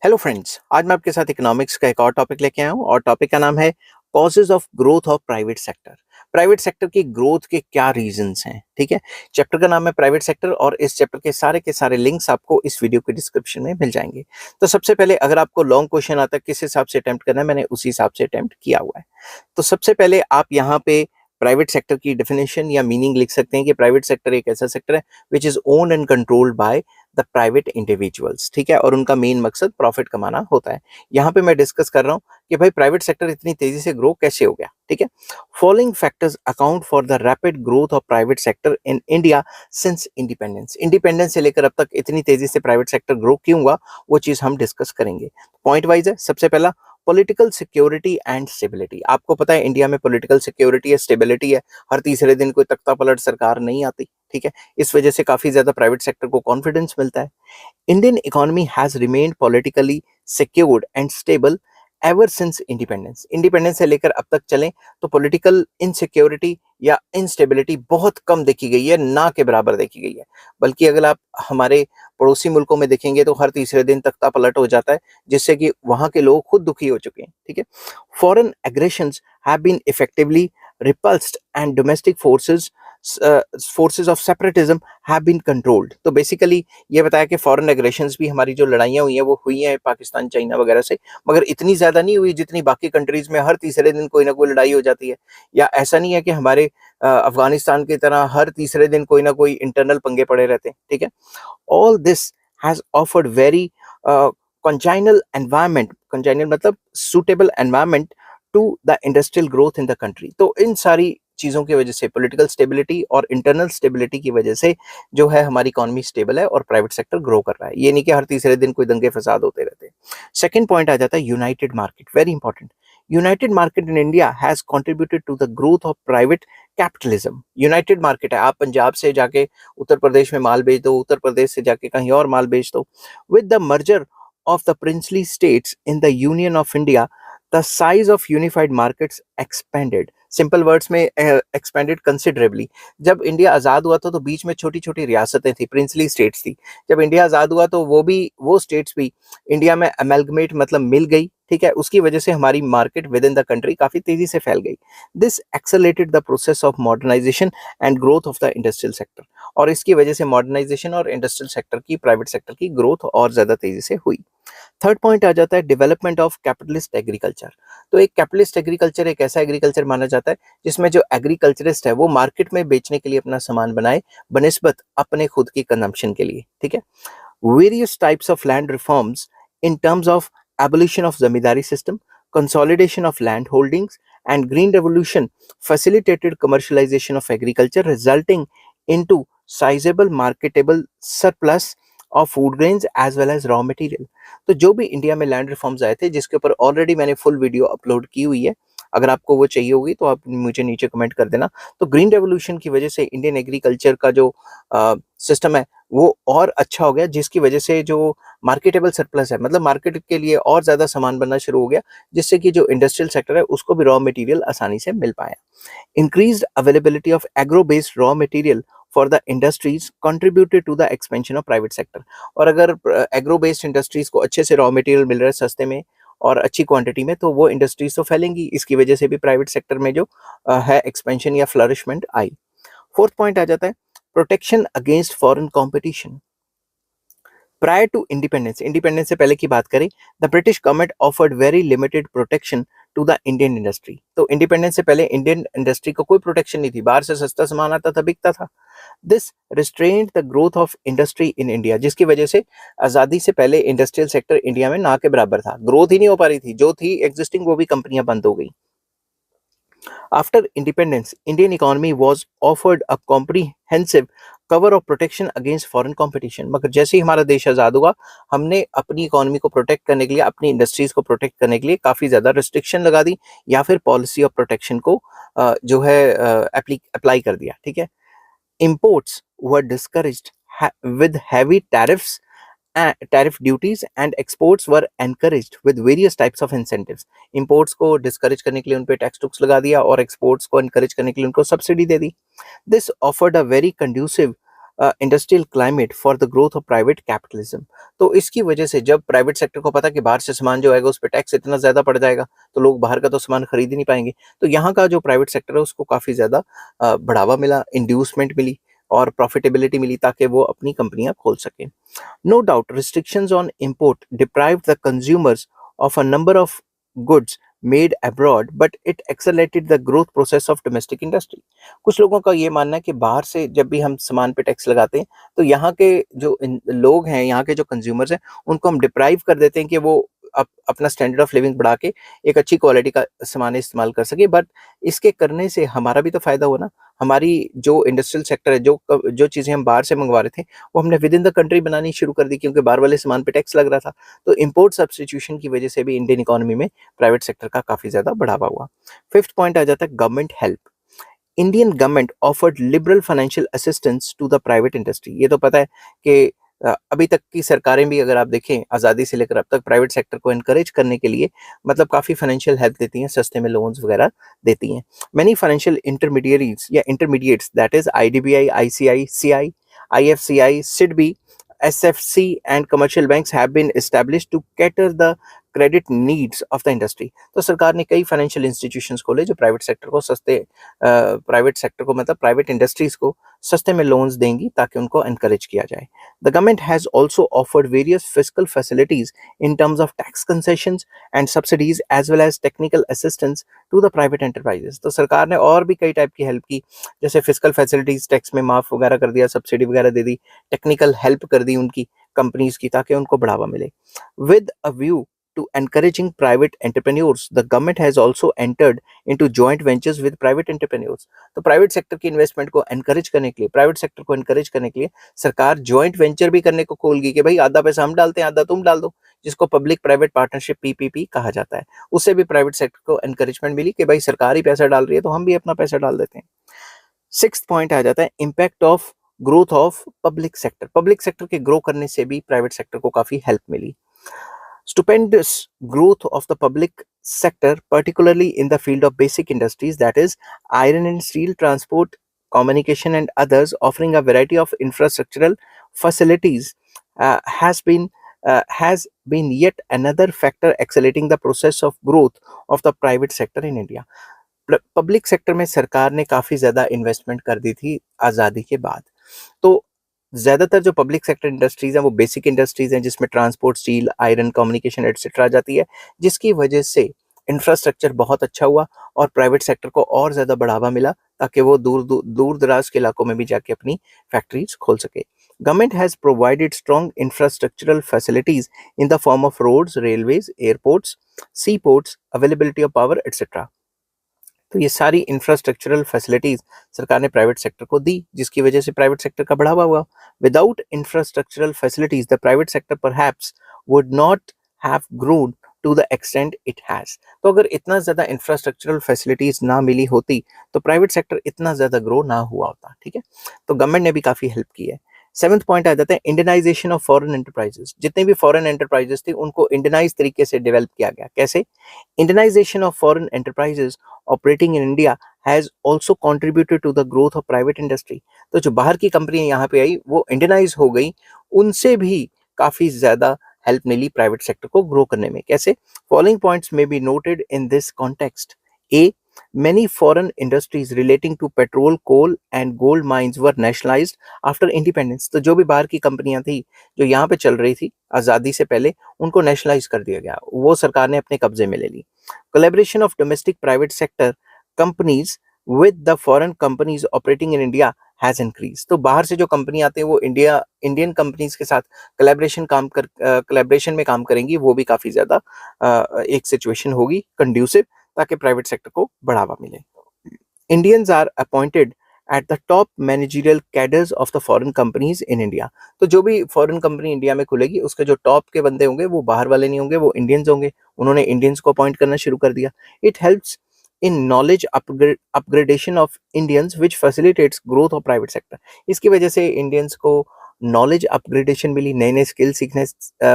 Hello friends, आज मैं आपके साथ इकोनॉमिक्स का एक और टॉपिक लेके आया हूँ और टॉपिक का नाम है causes of growth of private sector. Private sector की ग्रोथ के क्या रीजंस हैं। ठीक है, चैप्टर का नाम है प्राइवेट सेक्टर और इस चैप्टर के सारे लिंक्स आपको इस वीडियो के डिस्क्रिप्शन में मिल जाएंगे। तो सबसे पहले अगर आपको लॉन्ग क्वेश्चन आता है किस हिसाब से अटेम्प्ट करना है, मैंने उसी हिसाब से अटेम्प्ट किया हुआ है। तो सबसे पहले आप यहाँ पे प्राइवेट सेक्टर की डेफिनेशन या मीनिंग लिख सकते हैं कि प्राइवेट सेक्टर एक ऐसा सेक्टर है which is own and controlled by the private individuals. ठीक है, और उनका मेन मकसद प्रॉफिट कमाना होता है। यहाँ पे मैं डिस्कस कर रहा हूँ कि भाई प्राइवेट सेक्टर इतनी तेजी से ग्रो कैसे हो गया। ठीक है, following factors account for the rapid growth of private sector in India since independence. Independence से लेकर अब तक इतनी तेजी से प्राइवेट सेक्टर ग्रो क्यों हुआ, वो चीज हम डिस्कस करेंगे। पॉइंट वाइज है। सबसे पहला, पॉलिटिकल सिक्योरिटी एंड स्टेबिलिटी। आपको पता है इंडिया में पॉलिटिकल सिक्योरिटी है, स्टेबिलिटी है, हर तीसरे दिन कोई तख्ता पलट सरकार नहीं आती। ठीक है, इस वजह से काफी ज्यादा प्राइवेट सेक्टर को कॉन्फिडेंस मिलता है। Indian economy has remained politically secured and stable ever since independence. Independence से लेकर अब तक चलें तो पॉलिटिकल इनसिक्योरिटी या इंस्टेबिलिटी बहुत कम देखी गई है, ना के बराबर देखी गई है। बल्कि अगर आप हमारे पड़ोसी मुल्कों में देखेंगे तो हर तीसरे दिन तख्ता पलट हो जाता है, जिससे कि वहां के लोग खुद दुखी हो चुके हैं। ठीक है, foreign aggressions have been effectively repulsed and domestic forces of separatism have been controlled। तो बेसिकली ये बताया कि फॉरेन एग्रेशंस भी, हमारी जो लड़ाइयाँ हुई हैं वो हुई हैं पाकिस्तान चाइना वगैरह से, मगर इतनी ज्यादा नहीं हुई जितनी बाकी कंट्रीज में हर तीसरे दिन कोई ना कोई लड़ाई हो जाती है। या ऐसा नहीं है कि हमारे अफगानिस्तान की तरह हर तीसरे दिन कोई ना कोई इंटरनल पंगे पड़े रहते हैं। ठीक है, all this has offered very congenial environment, congenial मतलब suitable environment to the industrial growth in the country। तो इन सारी चीजों की वजह से, पॉलिटिकल स्टेबिलिटी और इंटरनल स्टेबिलिटी की वजह से जो है हमारी इकोनॉमी स्टेबल है और प्राइवेट सेक्टर ग्रो कर रहा है। ये नहीं कि हर तीसरे दिन कोई दंगे फसाद होते रहते हैं। सेकंड पॉइंट आ जाता है united market, very important. United market in India has contributed to the growth of private capitalism. United market है, आप पंजाब से जाके उत्तर प्रदेश में माल बेच दो, उत्तर प्रदेश से जाके कहीं और माल बेच दो। With the merger of the princely states in the Union of India, the size of unified markets expanded। Simple words में एक्सपेंडेड कंसिडरेबली। जब इंडिया आज़ाद हुआ था तो बीच में छोटी छोटी रियासतें थी, प्रिंसली स्टेट्स थी। जब इंडिया आज़ाद हुआ तो वो स्टेट्स भी इंडिया में अमेलगमेट मतलब मिल गई। ठीक है, उसकी वजह से हमारी market within the country काफ़ी तेज़ी से फैल गई। This accelerated the process of modernisation and growth of the industrial sector. और इसकी वजह से मॉडर्नाइजेशन और इंडस्ट्रियल सेक्टर की, प्राइवेट सेक्टर की ग्रोथ और ज़्यादा तेज़ी से हुई। थर्ड पॉइंट आ जाता है डेवलपमेंट ऑफ कैपिटलिस्ट एग्रीकल्चर। तो एक कैपिटलिस्ट एग्रीकल्चर एक ऐसा एग्रीकल्चर माना जाता है जिसमें जो एग्रीकल्चरिस्ट है वो मार्केट में बेचने के लिए अपना सामान बनाए बनिस्बत अपने खुद की कंजम्पशन के लिए। ठीक है, various types of land reforms in terms of abolition of zamindari system, consolidation of land holdings and green revolution facilitated commercialization of agriculture, resulting into sizable marketable surplus of food grains as well as raw material. तो जो भी India में land reforms आए थे, जिसके ऊपर already मैंने full video upload की हुई है, अगर आपको वो चाहिए होगी तो आप मुझे नीचे कमेंट कर देना। तो ग्रीन रेवोल्यूशन की वजह से इंडियन एग्रीकल्चर का जो सिस्टम है वो और अच्छा हो गया, जिसकी वजह से जो मार्केटेबल सरप्लस है, मतलब मार्केट के लिए और ज़्यादा सामान बनना शुरू हो गया, जिससे कि जो इंडस्ट्रियल सेक्टर है उसको भी रॉ मटेरियल आसानी से मिल पाया। Increased availability of agro based raw material for the industries contributed to the expansion of private sector. और अगर एग्रो बेस्ड इंडस्ट्रीज को अच्छे से रॉ मटेरियल मिल रहा है सस्ते में और अच्छी क्वांटिटी में, तो वो इंडस्ट्रीज तो फैलेंगी। इसकी वजह से भी प्राइवेट सेक्टर में जो है एक्सपेंशन या फ्लरिशमेंट आई। फोर्थ पॉइंट आ जाता है protection against foreign competition. Prior to independence, independence से पहले की बात करें, the British government offered very limited protection to the Indian industry. तो इंडिपेंडेंस से पहले इंडियन इंडस्ट्री को कोई प्रोटेक्शन नहीं थी, बाहर से सस्ता सामान आता था, बिकता था। This restrained the growth of industry in India, जिसकी वजह से आज़ादी से पहले इंडस्ट्रियल सेक्टर इंडिया में ना के बराबर था, ग्रोथ ही नहीं हो पा रही थी, जो थी एग्जिस्टिंग वो भी कंपनियां बंद हो गई। After independence, Indian economy was offered a comprehensive cover of protection against foreign competition. मगर जैसे ही हमारा देश आज़ाद हुआ, हमने अपनी इकोनॉमी को प्रोटेक्ट करने के लिए, अपनी इंडस्ट्रीज को प्रोटेक्ट करने के लिए काफ़ी ज़्यादा रिस्ट्रिक्शन लगा दी या फिर पॉलिसी ऑफ प्रोटेक्शन को जो है अप्लाई कर दिया। ठीक है, imports were discouraged with heavy tariff duties and exports were encouraged with various types of incentives। imports को discourage करने के लिए उन पे टैक्स टुक्स लगा दिया और exports को encourage करने के लिए उनको subsidy they the. this offered a very conducive industrial climate for the growth of private capitalism. तो इसकी वजह से जब प्राइवेट सेक्टर को पता कि बाहर से सामान जो आएगा उस पे टैक्स इतना ज़्यादा पड़ जाएगा, तो लोग बाहर का तो सामान खरीद ही नहीं पाएँगे। तो यहाँ का जो प्राइवेट सेक्टर है उसको काफ़ी ज़्यादा बढ़ावा मिला, इंड्यूसमेंट मिली और प्रॉफिटेबिलिटी मिली ताकि वो अपनी कंपनियाँ खोल सकें। No doubt, restrictions on import deprived the consumers of a number of goods made abroad, but it accelerated the growth process of domestic industry. कुछ लोगों का ये मानना है कि बाहर से जब भी हम सामान पे टैक्स लगाते हैं, तो यहाँ के जो लोग हैं, यहाँ के जो कंज्यूमर्स हैं, उनको हम डिप्राइव कर देते हैं कि वो अपना स्टैंडर्ड ऑफ लिविंग बढ़ा के एक अच्छी क्वालिटी का सामान इस्तेमाल कर सके। बट इसके करने से हमारा भी तो फायदा हुआ ना। हमारी जो इंडस्ट्रियल सेक्टर है, जो चीज़ें हम बाहर से मंगवा रहे थे वो हमने विद इन द कंट्री बनानी शुरू कर दी, क्योंकि बाहर वाले सामान पे टैक्स लग रहा था। तो इंपोर्ट सब्स्टिट्यूशन की वजह से भी इंडियन इकोनॉमी में प्राइवेट सेक्टर का काफ़ी ज़्यादा बढ़ावा हुआ। फिफ्थ पॉइंट आ जाता है government help. Indian government offered liberal financial assistance to the private industry. ये तो पता है कि अभी तक की सरकारें भी अगर आप देखें आज़ादी से लेकर अब तक प्राइवेट सेक्टर को एनकरेज करने के लिए मतलब काफ़ी फाइनेंशियल हेल्प देती हैं, सस्ते में लोन्स वगैरह देती हैं। मैनी फाइनेंशियल इंटरमीडियरीज या intermediates that is IDBI, ICICI, IFCI, SIDBI, SFC and commercial banks have been established to cater the credit needs of the industry। तो सरकार ने कई फाइनेंशियल इंस्टीट्यूशंस खोले जो प्राइवेट सेक्टर को प्राइवेट सेक्टर को मतलब प्राइवेट इंडस्ट्रीज को सस्ते में लोन्स देंगी ताकि उनको एनकरेज किया जाए। The government has also offered various fiscal facilities in terms of tax concessions and subsidies as well as technical assistance to the private enterprises. तो सरकार ने और भी कई टाइप की हेल्प की, जैसे फिस्कल फैसिलिटीज, टैक्स में माफ वगैरह कर दिया, सब्सिडी वगैरह दे दी, टेक्निकल हेल्प कर दी उनकी कंपनीज की ताकि उनको बढ़ावा मिले। With a view to encouraging private entrepreneurs, the government has also entered into joint ventures with private entrepreneurs। तो प्राइवेट सेक्टर की इन्वेस्टमेंट को एनकरेज करने के लिए, प्राइवेट सेक्टर को एनकरेज करने के लिए सरकार जॉइंट वेंचर भी करने को खोल गई कि भाई आधा पैसा हम डालते हैं, आधा तुम डाल दो, जिसको पब्लिक प्राइवेट पार्टनरशिप PPP कहा जाता है। उससे भी प्राइवेट सेक्टर को एनकरेजमेंट मिली कि भाई सरकार ही पैसा डाल रही है तो हम भी अपना पैसा डाल देते हैं। सिक्स्थ पॉइंट आ जाता है impact of growth of public sector. Public sector के ग्रो करने से भी प्राइवेट सेक्टर को काफी हेल्प मिली। Stupendous growth of the public sector, particularly in the field of basic industries, that is iron and steel, transport, communication, and others, offering a variety of infrastructural facilities, has been yet another factor accelerating the process of growth of the private sector in India। Public sector में सरकार ने काफी ज्यादा investment कर दी थी आजादी के बाद। तो ज्यादातर जो पब्लिक सेक्टर इंडस्ट्रीज हैं वो बेसिक इंडस्ट्रीज हैं जिसमें transport, steel, iron, communication etcetera आ जाती है, जिसकी वजह से इंफ्रास्ट्रक्चर बहुत अच्छा हुआ और प्राइवेट सेक्टर को और ज्यादा बढ़ावा मिला ताकि वो दूर दराज के इलाकों में भी जाके अपनी फैक्ट्रीज खोल सके। Government has provided strong infrastructural facilities in the form of roads, railways, airports, sea ports, availability of power etcetera. तो ये सारी इंफ्रास्ट्रक्चरल फैसिलिटीज सरकार ने प्राइवेट सेक्टर को दी, जिसकी वजह से प्राइवेट सेक्टर का बढ़ावा हुआ। Without infrastructural facilities the private sector perhaps would not have grown to the extent it has. तो अगर इतना ज्यादा इंफ्रास्ट्रक्चरल फैसिलिटीज ना मिली होती तो प्राइवेट सेक्टर इतना ज्यादा ग्रो ना हुआ होता। ठीक है, तो गवर्नमेंट ने भी काफी हेल्प की है। सेवंथ पॉइंट आ जाता है इंडियनाइजेशन ऑफ फॉरेन एंटरप्राइजेस। जितने भी फॉरेन एंटरप्राइजेस थी उनको इंडियनाइज तरीके से डेवलप किया गया। कैसे? Indianisation of foreign enterprises operating in India has also contributed to the growth of private industry. तो जो बाहर की कंपनियां यहाँ पे आई वो इंडियनाइज हो गई, उनसे भी काफी ज्यादा हेल्प मिली प्राइवेट सेक्टर को ग्रो करने में। कैसे? फॉलोइंग पॉइंट्स में be noted in this context. A, many foreign industries relating to petrol, coal and gold mines were nationalized after independence। तो जो भी बाहर की कंपनियां थी जो यहाँ पे चल रही थी आजादी से पहले, उनको नेशनलाइज कर दिया गया, वो सरकार ने अपने कब्जे में ले ली। Collaboration of domestic private sector companies with the foreign companies operating in India has increase. तो बाहर से जो कंपनी आते हैं वो इंडियन कंपनीज के साथ कोलैबोरेशन में काम करेंगी, वो भी काफी ज्यादा एक सिचुएशन होगी कंड्यूसिव ताकि प्राइवेट सेक्टर को बढ़ावा मिले। Indians are appointed at the top managerial cadres of the foreign companies in India. तो जो भी फॉरेन कंपनी इंडिया में खुलेगी उसके जो टॉप के बंदे होंगे वो बाहर वाले नहीं होंगे, वो इंडियंस होंगे। उन्होंने इंडियंस को अपॉइंट करना शुरू कर दिया। It helps in knowledge upgradation of Indians which facilitates growth of private sector. इसकी वजह से इंडियंस को नॉलेज अपग्रेडेशन मिली, नए नए स्किल सीखने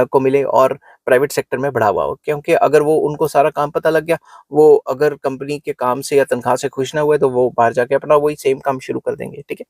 को मिले और प्राइवेट सेक्टर में बढ़ावा हो, क्योंकि अगर वो उनको सारा काम पता लग गया, वो अगर कंपनी के काम से या तनख्वाह से खुश ना हुए तो वो बाहर जाके अपना वही सेम काम शुरू कर देंगे। ठीक है,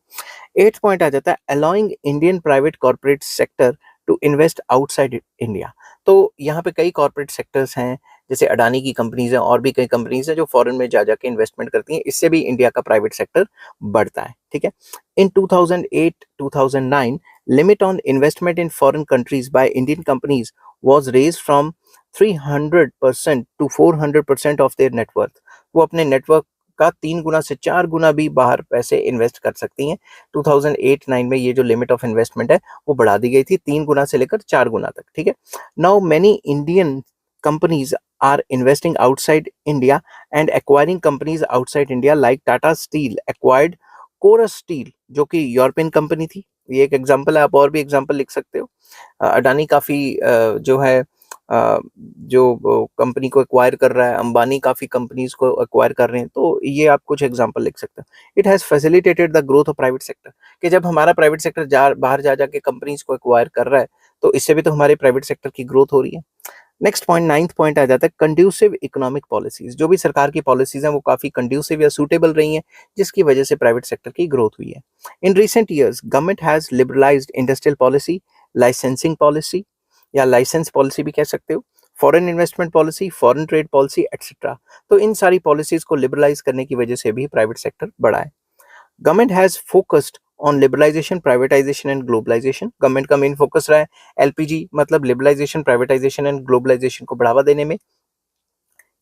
8th पॉइंट आ जाता है allowing Indian private corporate sector to invest outside India. तो यहाँ पे कई कॉर्पोरेट सेक्टर्स हैं, जैसे अडानी की कंपनीज हैं और भी कई कंपनीज हैं जो फॉरेन में जा जाके इन्वेस्टमेंट करती हैं, इससे भी इंडिया का प्राइवेट सेक्टर बढ़ता है। ठीक है, in 2008-2009 limit on investment in foreign countries by Indian companies was raised from 300% to 400% of their net worth. वो अपने नेटवर्क का 3 गुना से 4 गुना भी बाहर पैसे इन्वेस्ट कर सकती हैं। 2008-9 में ये जो लिमिट ऑफ इन्वेस्टमेंट है वो बढ़ा दी गई थी 3 गुना से लेकर 4 गुना तक। ठीक है, now many Indian companies are investing outside India and acquiring companies outside India, like Tata steel acquired Corus steel जो कि यूरोपियन कंपनी थी। ये एक एग्जांपल है, आप और भी एग्जांपल लिख सकते हो। अडानी काफी जो है जो कंपनी को एक्वायर कर रहा है, अंबानी काफी कंपनीज को एक्वायर कर रहे हैं, तो ये आप कुछ एग्जांपल लिख सकते हो। It has facilitated the growth of private sector, कि जब हमारा प्राइवेट सेक्टर बाहर जा जाके कंपनीज को एक्वायर कर रहा है तो इससे भी तो हमारे प्राइवेट सेक्टर की ग्रोथ हो रही है। नेक्स्ट पॉइंट, 9th पॉइंट आ जाता है कंड्यूसिव इकोनॉमिक पॉलिसीज। जो भी सरकार की पॉलिसीज हैं वो काफी कंड्यूसिव या सूटेबल रही हैं, जिसकी वजह से प्राइवेट सेक्टर की ग्रोथ हुई है। In recent years government has liberalised industrial policy, licensing policy या लाइसेंस पॉलिसी भी कह सकते हो, foreign investment policy, foreign trade policy etcetera. तो इन सारी पॉलिसीज को लिबरलाइज करने की वजह से भी प्राइवेट सेक्टर बढ़ा है। Government has focused on liberalisation, privatisation and globalisation. Government का मेन फोकस रहा है एलपीजी मतलब लिबरलाइजेशन, प्राइवेटाइजेशन एंड ग्लोबलाइजेशन को बढ़ावा देने में।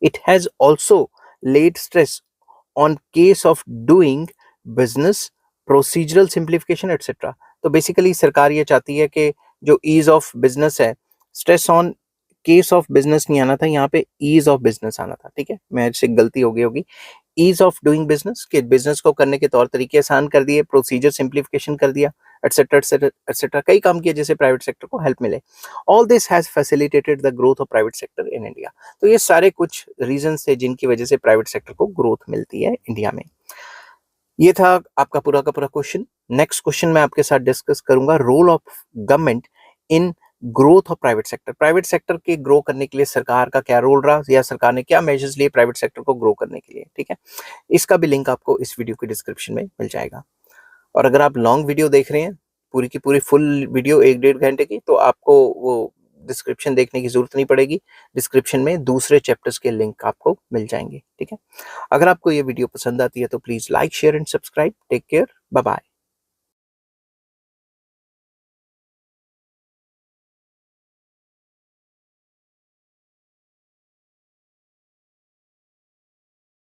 It has also laid stress on case of doing business, procedural simplification etcetera. तो बेसिकली सरकार ये चाहती है कि जो ईज ऑफ बिजनेस है, stress on case of business नहीं आना था, यहाँ पे ईज ऑफ बिजनेस आना था। ठीक है, मेरे से गलती हो गई होगी। ईज ऑफ डूइंग बिजनेस, के बिजनेस को करने के तौर तरीके आसान कर दिए, प्रोसीजर सिंप्लीफिकेशन कर दिया, एटसेट्रा एटसेट्रा एटसेट्रा, कई काम किए जिससे प्राइवेट सेक्टर को हेल्प मिले। All this has facilitated the growth of private sector in India. तो ये सारे कुछ रीजंस थे जिनकी वजह से प्राइवेट सेक्टर को ग्रोथ मिलती है इंडिया में। ये था आपका पूरा का पूरा क्वेश्चन। नेक्स्ट क्वेश्चन मैं आपके साथ डिस्कस करूंगा role of government in growth of private sector. Private sector के ग्रो करने के लिए सरकार का क्या रोल रहा या सरकार ने क्या मेजर्स लिए प्राइवेट सेक्टर को ग्रो करने के लिए। ठीक है, इसका भी लिंक आपको इस वीडियो के डिस्क्रिप्शन में मिल जाएगा। और अगर आप लॉन्ग वीडियो देख रहे हैं, पूरी की पूरी फुल वीडियो 1-1.5 घंटे की, तो आपको वो डिस्क्रिप्शन देखने की जरूरत नहीं पड़ेगी। डिस्क्रिप्शन में दूसरे चैप्टर्स के लिंक आपको मिल जाएंगे। ठीक है, अगर आपको ये वीडियो पसंद आती है तो please like, share and subscribe. Take care, bye bye.